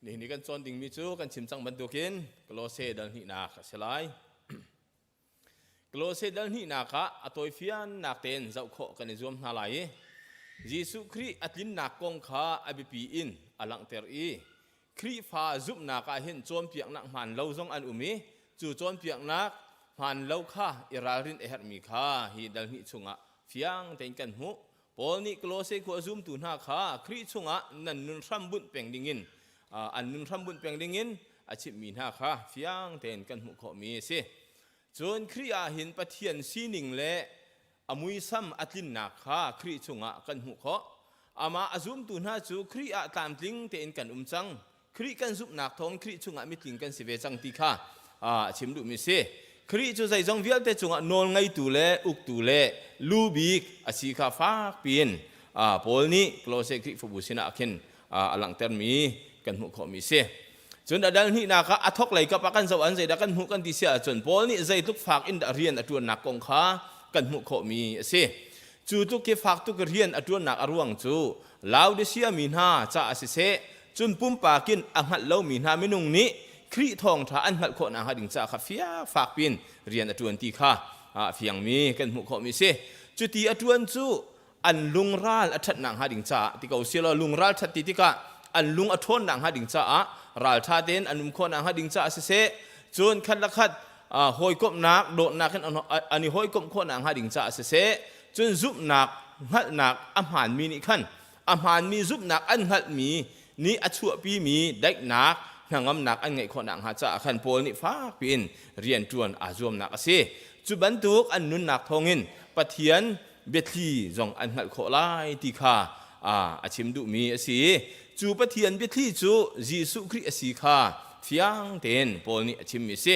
นี่กันจนดิ่งมีจูกันชิมจังบรรทุกินกลัวเสดัลหินาคะเสลายกลัวเสดัลหินาคะอัตอยฟิอันนักเต้นเจ้าโคกันในจวมนาลายยิสุครีอัตลินนักกงข้าอบิปีอินอลังเตอรีครีฟ้าจุบนักเห็นจวมเปียกนักมันเล่าจงอันอุมีจู่จวมเปียกนักมันเล่าข้าอิรารินเอฮ์มีข้าฮิดัลหิชุงะฟิอังเต้นกันหูปอนี่กลัวเสขวจุมตุนาข้าครีชุงะนันนุนรัมบุญเป่งดิ่งอันนุนทำบุญเพียงดิ่งอาชีพมีนาค่ะฟิยังเต็นกันหุขมีสิจนครีอาหินปะเทียนสีนิงเละอมุยซ้ำอัดลินนักค่ะครีชงะกันหุขอามาอาซุมตุนหาจูครีอาตามติงเต็นกันจังครีกันซุบนักทองครีชงะมิติงกันสิเวจังตีค่ะชิมดูมิสิครีจูใจจงเวียลเตชงะนอนไงตูเล่อุกตูเล่ลูบิกอาศิคาฟากปีนโพลนี้โคลเซครีฟุบุสินะเข็นอลังเตอร์มีกันหุขมิเสจนดัลนี่นาคะอัทกไหลกับกันสวรรค์ใจดักันหุกันที่เสียจนพอลนี่ใจทุกฝากอินดาเรียนอตัวนักกงขากันหุขมิเสจู่ทุกเก็บฝากทุกเรียนอตัวนักอรวงจู่ลาวเดเซียมีนาจะอาศัยจนปุ่มปากินอังหัดเล่ามีนาไม่นุ่งนี้ครีทองท่าอันหัดคนอังหัดดิ่งจะขับเฟียฝากปินเรียนอตัวตีขาเฟียงมีกันหุขมิเสจุดที่อตัวจู่อันลุงรัลอัฐนังหัดดิ่งจะที่เขาเสียลุงรัลชัดติติกะอันลุงอทนนางฮัดดิงจ้ารัลชาเดนอันนุมคนนางฮัดดิงจ้าเสจนขัดละขัดหอยกบนักโดดนักอันนี้หอยกบคนนางฮัดดิงจ้าเสจนซุบนักฮัดนักอาหารมีนี่ขันอาหารมีซุบนักอันฮัดมีนี่อัชวปีมีเด็กนักนางงำนักอันไงคนนางฮัดจ้าขันโพนี่ฟ้าปีนเรียนจวนอาจวมนักเสจุบันตุกอันนุนนักทองเงินปะเทียนเบทีจงอันฮัดโคไลตีขาอาชิมดุมีสิจูปะเทียนเบทีจูยิสุคริสสีขาฟิยังเต็นโพนี่ชิมมิเส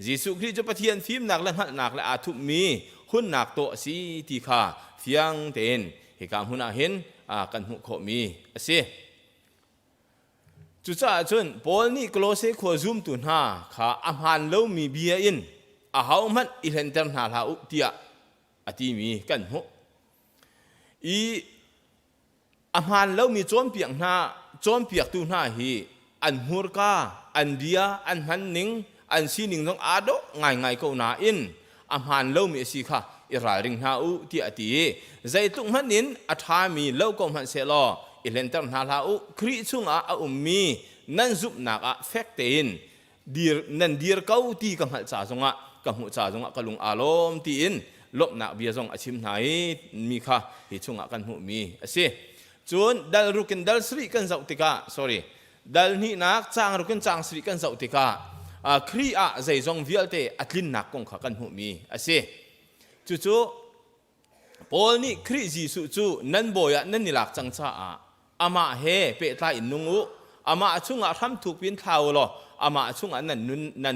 ยิสุคริจูปะเทียนฟิมนักและหัดนักและอาทุมีหุ่นนักโตสีตีขาฟิยังเต็นเหตุการณ์หุ่นอาเห็นกันหุขมีเสจุจ้าจนโพนี่กลอเซขวซุมตุนหาขาอาหารเล่ามีเบียอินอาหาวมันอิเลนเตอร์นาลาอุติยาอติมีกันหุอาหารเล่ามีโจมเปียกหน้าโจมเปียกตูหน้าฮีอันฮูร์กาอันเดียอันฮันนิงอันซีนิงต้องอาโดง่ายก็น่าอินอาหารเล่ามีสิค่ะอิราริงหาอุที่อติใจตุงฮันนินอัฐามีเล่าก็มันเสลออิเลนเตอร์นาลาอุคริชุงอาอุมมีนั่นซุบนักเฟกเตนดีนั่นดีร์เก้าตีกังหัดจ่าจงกังหัวจ่าจงกะลุงอารมณ์ตีอินลบนักเบียจงอาชิมไหนมีค่ะฮิชุงกันหัวมีเสจนดัลรุกินดัลสรีกันเจ้าติกา sorry ดัลนี่นักจางรุกินจางสรีกันเจ้าติกาครีอาใจจงวิลเตอัตลินนักกงขกันหูมีเสจู่ๆพอนี่ครีจีจู่ๆนั่นบ่อยนั่นนี่หลักจังจ้าอามาเฮเปตาอินนุงุอามาช่วงทำถูกพินเท้าหรออามาช่วงนั่น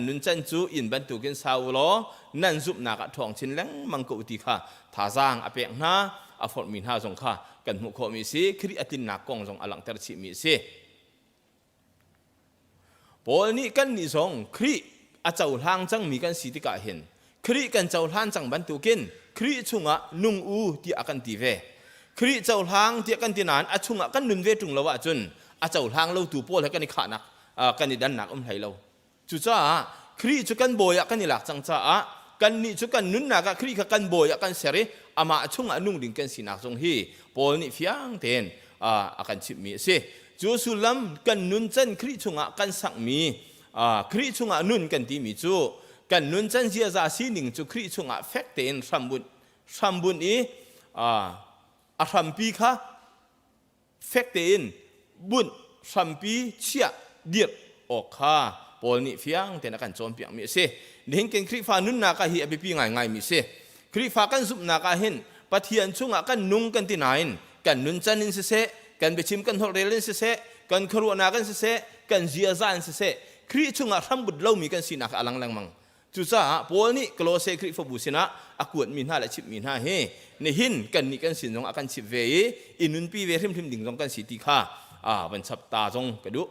นุนจันจูอินบันตุกินสาวหรอนั่นซุบนักทองชินแหลงมังกุติค่ะท่าจางอเปกนาอฟอร์มินหาจงค่ะกันหุขมิสิครีอัตินนักกงจงอลังเตอร์ชิมิสิพอนี่กันนี่จงครีอาเจ้าทางจังมีกันสิติกาเห็นครีกันเจ้าทางจังบรรทุกินครีชุงะนุงอูที่อากันตีเวครีเจ้าทางที่อากันตีนานอาชุงะกันนุนเวจุงละวะจนอาเจ้าทางเราตูโป้ให้กันนี่ขานักกันนี่ดันหนักให้เราจุจ้าครีจุกันโบยกันนี่หลักจังจ้ากันนี่จุกันนุนนักครีกันโบยกันเสรีอามาชุงะนุ่งดิ่งกันสินักจงฮีพอนี่ฟิยังเต็นอากันชิมมีสิจูสุลัมกันนุนจันครีชุงะกันสักมีครีชุงะนุนกันที่มีจูกันนุนจันเสียซาสีหนึ่งจูครีชุงะเฟกเต็นสัมบุญอีสัมปีค่ะเฟกเต็นบุญสัมปีเชียเดียดออกค่ะพอนี่ฟิยังเต็นอากันโจมเปียงมีสิเด็กกันครีฟ้านุนนักฮีอภิปีง่ายมีสิครีฟ้ากันซุบนักเห็นปะเทียนชุงกันนุ่งกันที่ไหนกันนุนจันนินเสกันไปชิมกันฮอลเรลินเสกันครัวนากันเสกันเจียซานเสครีชุงทำบุญเล่ามีกันสินักอลังลังมังจุจ้าพอนี่กลัวเสครีฟบุษนะอากวดมีหน้าและชิบมีหน้าเฮในหินกันนี่กันสินจงอากันชิบเวอินุนปีเวริมทิมดิ่งจงกันสิติค่ะวันสัปตาจงกระดุ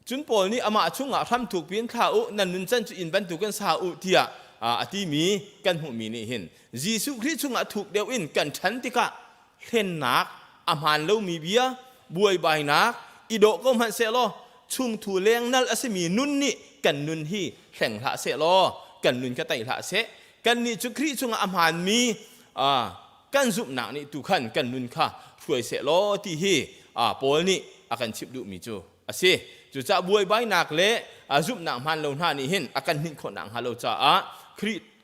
จุนพอนี่อามาชุงทำถูกเพี้ยนข้าวนั่นนุนจันจุอินบันตุกันสาวเทียอธิมีกันหูมีนี่เห็นยิสุคริสต์ชุงถูกเดียวอินกันฉันติกะเห็นนักอาหารเล่ามีเบีย บวยใบนักอิโดก็มันเสลอชุงถูเลงนั่นอาศัยมีนุนนี่กันนุนที่แข่งละเสลอกันนุนก็ไตละเสกันนี่จุครีชุงอาหารมีกันซุปหนักนี่ตุขันกันนุนค่ะช่วยเสลอที่ฮีโปลนี่อากันชิบดูมีจูอาศัยจุจะบวยใบนักเละซุปหนักมันลงหน้านี่เห็นอากันหินคนหนังฮัลโหลจ้า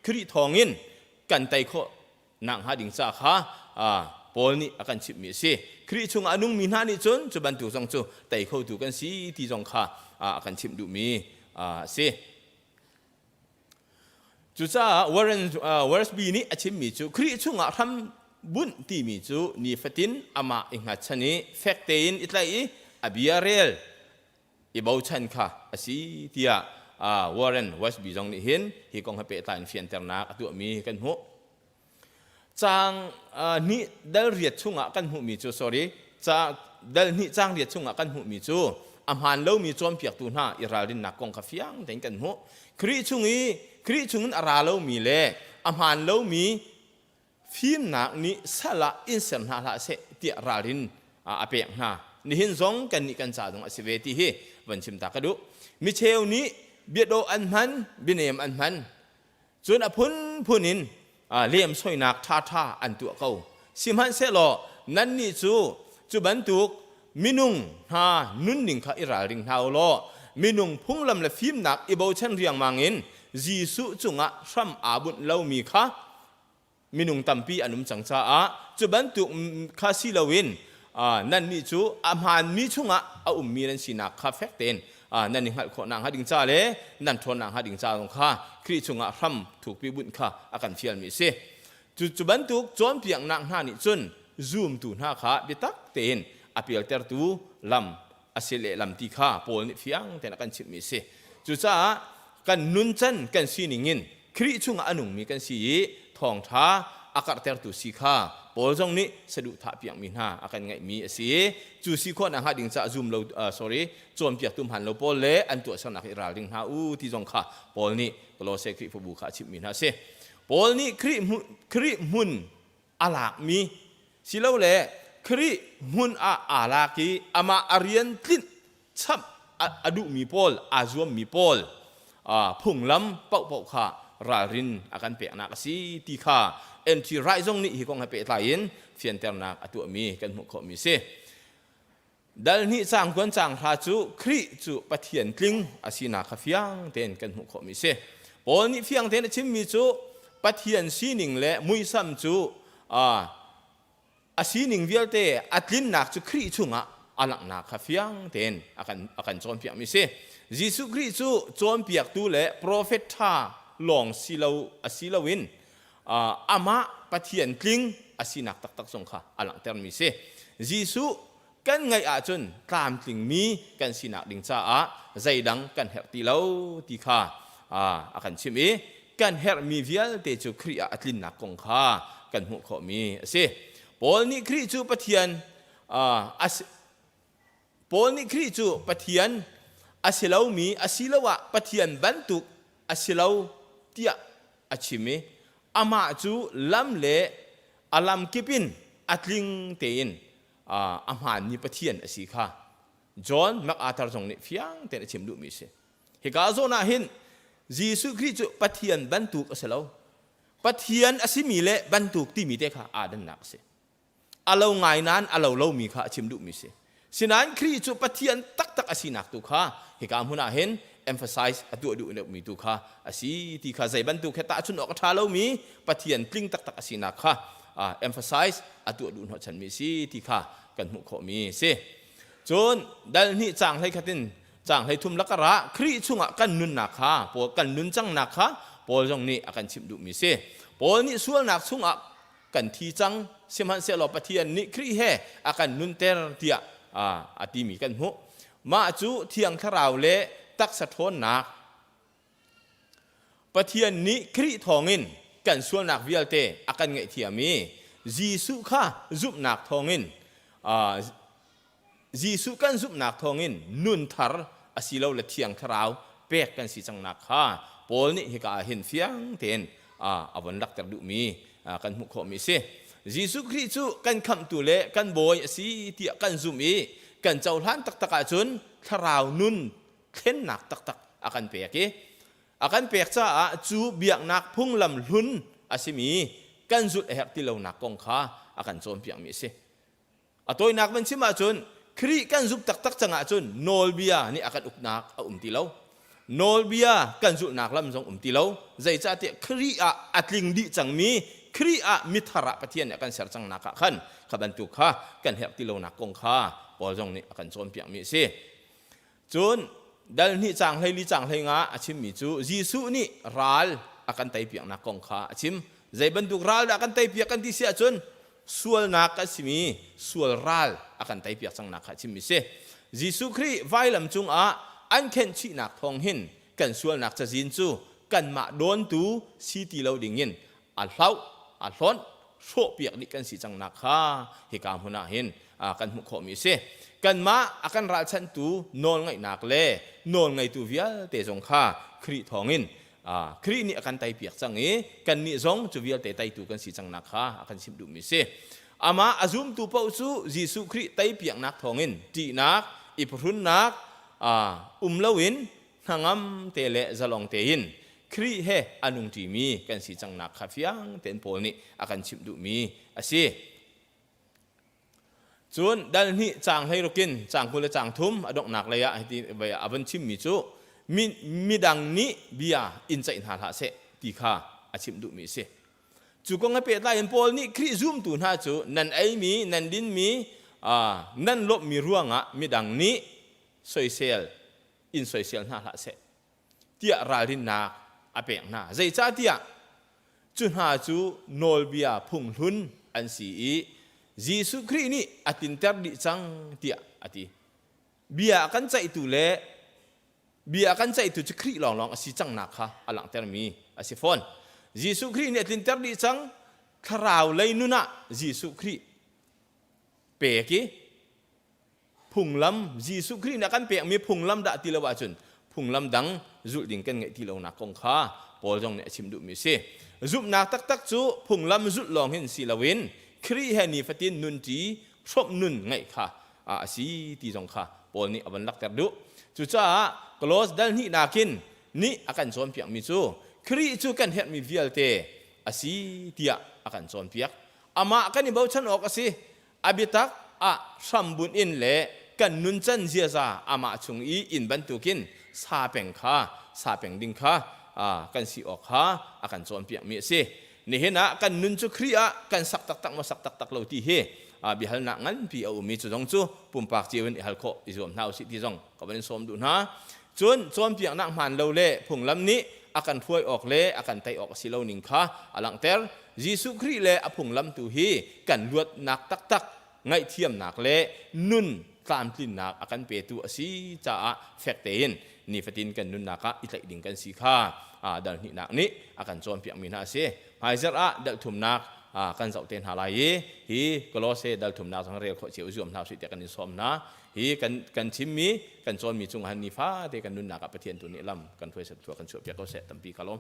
ครีทองอินกันไตโคหนังหาดิ่งจ้าค่ะโปลนี่อากันชิบมีสิครีชุงอนุงมีหน้านี่จนจุบันตุจงจูไตโคตุกันสีที่จงค่ะอากันชิบดูมีสิจุจ้าวอร์สบีนี่อาชิมมีจูครีชุงทำบุญที่มีจูนี่ฟัตินอามาอิงหัดชนีเฟกเตนอิตไลอบิอาเรลอีบ่าวชันค่ะอาศัยที่วอร์เรนวอร์สบีจงนี่เห็นที่กองทัพเปตันเฟียนเตอร์นักตัวมีกันหัวจางนี่เดลเรียดชุงกันหัวมีจู sorry จางเดลนี่จางเรียดชุงกันหัวมีจูอาหารเล่ามีจอมเปียกตัวหน้าอิราลินนักกองขับยังแต่งกันหัวครีชุงอาราเล่ามีเล่อาหารเล่ามีฟิล์มนักนี้สละอินเซนฮาละเสติอาราลินอาเปียกหน้านี่เห็นสองกันนี่กันจ่าตรงอาศัยเวทีเฮวันชิมตากระดูมิเชลนี้เบียดโดอันมันบินเอมอันมันส่วนอภุนนินเลี้ยมสวยนักท่าอันตัวเขาสิมันเสลอนั่นนี่จูบันตุกมินุงนุนนิงข้าอิราลิงเท้าโลมินุงพุ่งลำและฟิล์มนักอีโบชันเรียงมังอินจีสุจุงะซ้ำอาบุญเล่ามีข้ามินุงตัมปีอนุมสังสาจูบันตุกข้าซิลาวินนั่นนี่จูอาหารมีชุงะเอามีนันสินักข้าเฟกเตนนั่นนี่หัดขอนางหัดดิ่งจ้าเลยนั่นทนนางหัดดิ่งจ้าของข้าครีชุงะซ้ำถูกปีบุญข้าอาการเฟียลมีเสจุบันตุกจอมเปียงนางหน้านี่จนซูมตูหน้าข้าบิตักเตนอภิเอลเตอร์ตูลำอาศัยลำตีข้าโปลนี่เฟียงแต่นักการชิดมีเสจุจ้ากันนุนจันกันสีนิงินครีชุงะอนุงมีกันสีทองท้าอากาศเตอร์ตูสีข้าโปลจงนี้สะดุท่าเปียงมีหน้าอาการไงมีเสียจูสีคนอาหารดิ่งจ้าซูมเราsorryจอมเปียกตุ้มหันเราโปลเล่อันตัวสนักอิราดิ่งหาที่จงข้าโปลนี่โปลเสกครีฟบุข้าชิดมีหน้าเสโปลนี่ครีมุนอาลากมีสิเลวเล่ครีมุนอาลากีอามาอารียนตินชับอดุมีโปลอาจวมมีโปลพุ่งล้ำเป่าข้ารารินอาการเปียกนักสีตีข้าเอ็นที่ไรจงนี้ฮิกองให้เปียกไหลน์เฟียนเตอร์นักตัวมีกันหุกขมีเสดัลนี้จางคนจางราจูครีจูปะเทียนกลิงอาศินาขฟียงเต็นกันหุกขมีเสโปนี้ฟียงเต็นชิมมีจูปะเทียนสีหนิงและมุยซ้ำจูอาศินิงเวลเตอัดลินนักจูครีจูงะอาลักนักขฟียงเต็นอาการจอมเปียกมีเสยิสุครีจูจอมเปียกตูและโปรเฟตท่าลองศิลาวินอามาปะเทียนกลิงอาศินักตักสงข้าอาลังเตอร์มีเสยิสุกันไงอาจนตามกลิงมีกันสินักดิ่งจ้าใจดังกันเฮรตีเล่าตีข้าอาการชิมกันเฮรมีเวียลเตจูครีอัดลินนักกงข้ากันหัวข้อมีเสโปลนี่ครีจูปะเทียนโปลนี่ครีจูปะเทียนอาศิลาวมีอาศิลาวะปะเทียนบันตุกอาศิลาวเตียอาชิมอามาจูลำเละอาลำกิปินอัดลิงเตนอาหารนี่ปะเทียนอาศิข้าจอห์นแม็กอาร์ธาร์จงนี่ฟียงเตนชิมดูมิเสเฮกาโซนาหินยิสุคริสต์ปะเทียนบันตุกอาศิลาวปะเทียนอาศิมีเละบันตุกที่มีเด็กข้าอาดันนักเสอาเลวไงนั้นอาเลวเล่ามีข้าชิมดูมิเสสินั้นคริสต์ปะเทียนตักอาศินักตุข้าเฮกามุนาเห็นemphasize ตัวดูเนี่ยมีตัวข้าอาศัยที่ข้าใจบรรทุกแค่ตาชุนออกท่าเรามีปะเทียนกลิ้งตักอาศัยนักข้าemphasize ตัวดูหัวฉันมีสิที่ข้ากันหุกขมีสิจนดัลนี่จางให้ขัดินจางให้ทุ่มลักระครีชุงกันนุนนักข้าปอกันนุนจังนักข้าปอจงนี้อาการชิมดูมีสิปอนี่ส่วนนักชุงกันทีจังเสียมันเสียหลอปะเทียนนี่ครีเฮอาการนุนเตอร์เตียอาตีมีกันหุมาจูเทียงขราวเละตักสะท้อนนักปะเทียนนี้ครีทองอินกันส่วนนักวิลเตอาการไงเทียมีจีสุข้าจุบนักทองอินจีสุกันจุบนักทองอินนุนทาร์อาศิลาวและเทียงขราวเป๊กกันสิจังนักข้าโปลนี่เฮกาเห็นเฟียงเต็นวันรักแต่ดูมีกันหุกขมีเส Jisu Kristu kan kam tu le kan boy si tia kan zoom kan jauhan tak ajun tharau nun khen nak tak akan pek akan pek cha chu biak nak phung lam lun asimi kan zut her ti lo nak kong kha akan chom piang mi se atoi nak man chima chun kri kan zup tak changa chun nol bia ni akan uknak ti lo nol bia kan zut nak lam jong ti lo zai cha ti kri atling di chang mi kri mithara pathian akan ser chang nak khan khabantu kha kan her ti lo nak kong kha pol jong ni akan chom piang mi se chun dal ni chang lai li chang lai nga achim mi chu jisu ni ral akan tai piang nak kong kha achim zai banduk ral akan tai piak kan ti sia chun sual nak asimi sual ral akan tai piak chang nak achim mi se jisu khri vai lam chung an khen chi nak thong hin kan sual nak cha jin chu kan ma don tu si ti lo ding in al hlau al hlon so piak ni kan si chang nak kha hi kam huna hin kan mu kho mi se kan ma akan ral chan tu nol ngai nak le nol ngai tu vial te jong kha khri thong in kri ni akan tai piak chang kan ni zong chu vial te tai tu kan si chang nak kha akan sim du mi se ama azum tu pau chu jisu khri tai piak nak thong in ti nak iprun nak lawin hangam te le zalong te in kri he anung ti mi kan si chang nak kha fiang ten pol ni akan sim du mi asi chun dal ni chang hai rokin chang kul chang thum adok nak le ya ti ba aban chim mi chu mi dang ni bia in cha in ha se ti kha achim du mi se chu ko nga pe ta in pol ni kri zoom tu na chu nan ai mi nan din mi nan lop mi ruanga mi dang ni social in social na ha se tia ralin na apeng na zai cha tia chun ha chu nol bia phung hun an si Jisu Kri ni atin ter di chang tia ati bia kan chai tu le bia kan chai tu kri long asi chang nak kha alang ter mi asi phone Jisu Kri ni atin ter di chang kharau lai nuna Jisu Kri pe ki phunglam Jisu Kri na kan pe mi phunglam da ti lawa chun phunglam dang zul ding kan ngai ti lo na kong kha pol jong ne chim du mi se zup nak tak chu phunglam zul long hin si lawin kri he ni fatin nun ti shop nun ngai kha si ti jong kha pol ni aban lak ter du chu cha close dal ni nakin ni akan chom piak mi chu kri chu kan het mi vial te asi tia akan chom piak ama kan ni bau chan ok asi abitak sambun in le kan nun chan zia za ama chung in ban tukin sa peng kha sa peng ding kha kan si ok kha akan chom piak mi se ni hena kan nun chu khria kan sak tak ma sak tak lo ti he bihal na ngan pi au mi chu jong chu pumpak chiwen hal kho izom nau si ti jong ka ban som du na chun chom piak na man lo le phunglam ni akan thuai ok le akan tai ok si lo ning kha alang ter Jisu Kri le aphunglam tu hi kan luat nak tak ngai thiam nak le nun tlam tin nak akan pe tu asi cha faktein ni fatin kan nun naka itlai ding kan si kha dal ni nak ni akan chom piak mi na se Haizer dal thum nak kan zau ten halai hi kolose dal thum nak sang rel kho chiu zoom na si te kan som na hi kan chim mi kan chon mi chung han ni fa te kan nun nak pathian tu ni lam kan thoi sa tu kan chu piak ko se tampi kalom